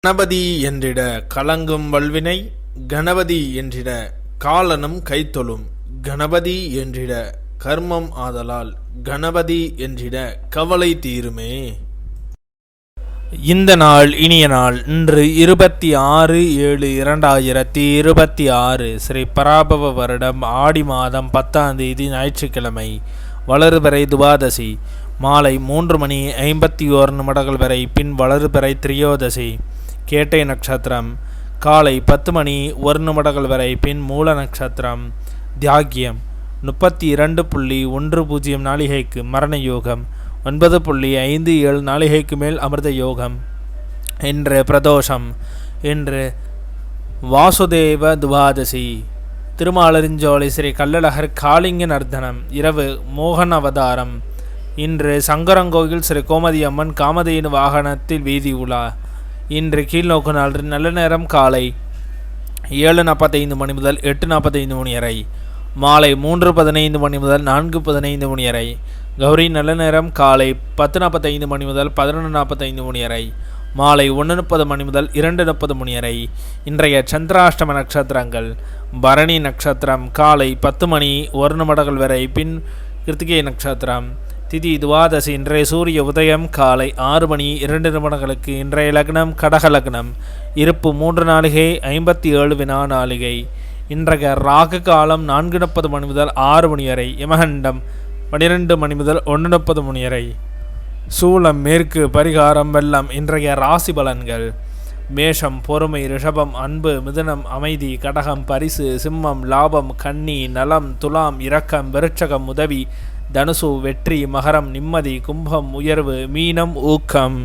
கணபதி என்றிட கலங்கும் வல்வினை, கணபதி என்றிட காலனும் கைத்தொழும், கணபதி என்றிட கர்மம் ஆதலால், கணபதி என்றிட கவலை தீருமே. இந்த நாள் இனிய நாள். இன்று 26/7/2026 ஸ்ரீ பராபவ வருடம் ஆடி மாதம் 10ஆம் தேதி ஞாயிற்றுக்கிழமை. வளர்பிறை துவாதசி மாலை 3:51 வரை, பின் வளர்பிறை திரியோதசி. கேட்டை நட்சத்திரம் காலை 10:01 வரை, பின் மூல நட்சத்திரம். தியாகியம் 32.10 நாளிகைக்கு மரண யோகம், 9.57 நாளிகைக்கு மேல் அமிர்த யோகம். இன்று பிரதோஷம். இன்று வாசுதேவ துவாதசி. திருமாலிருஞ்சோலை ஸ்ரீ கள்ளழகர் காளிங்க நர்த்தனம். இரவு மோகன் அவதாரம். இன்று சங்கரங்கோயில் ஸ்ரீ கோமதி அம்மன் காமதேனு வாகனத்தில் வீதி உலா. இன்று கீழ்நோக்கு நாள். நல்ல நேரம் காலை 7:45 முதல் 8:45 வரை, மாலை 3:15 முதல் 4:15 வரை. கௌரி நல்ல நேரம் காலை 10:45 முதல் 11:45 வரை, மாலை 1:30 முதல் 2:30 வரை. இன்றைய சந்திராஷ்டம நட்சத்திரங்கள்: பரணி நட்சத்திரம் காலை 10:01 வரை, பின் கிருத்திகை நட்சத்திரம். திதி துவாதசி. இன்றைய சூரிய உதயம் காலை 6:02 இன்றைய லக்னம் கடக லக்னம். இருப்பு 3 நாளிகை 57 வினா நாளிகை. இன்றைய ராகு காலம் 4:30 முதல் 6 வரை. யமகண்டம் 12 முதல் 1:30 வரை. சூலம் மேற்கு. பரிகாரம் வெள்ளம். இன்றைய ராசி பலன்கள்: மேஷம் பொறுமை, ரிஷபம் அன்பு, மிதுனம் அமைதி, கடகம் பரிசு, சிம்மம் லாபம், கன்னி நலம், துலாம் இரக்கம், விருட்சகம் உதவி, தனுசு வெற்றி, மகரம் நிம்மதி, கும்பம் உயர்வு, மீனம் ஊக்கம்.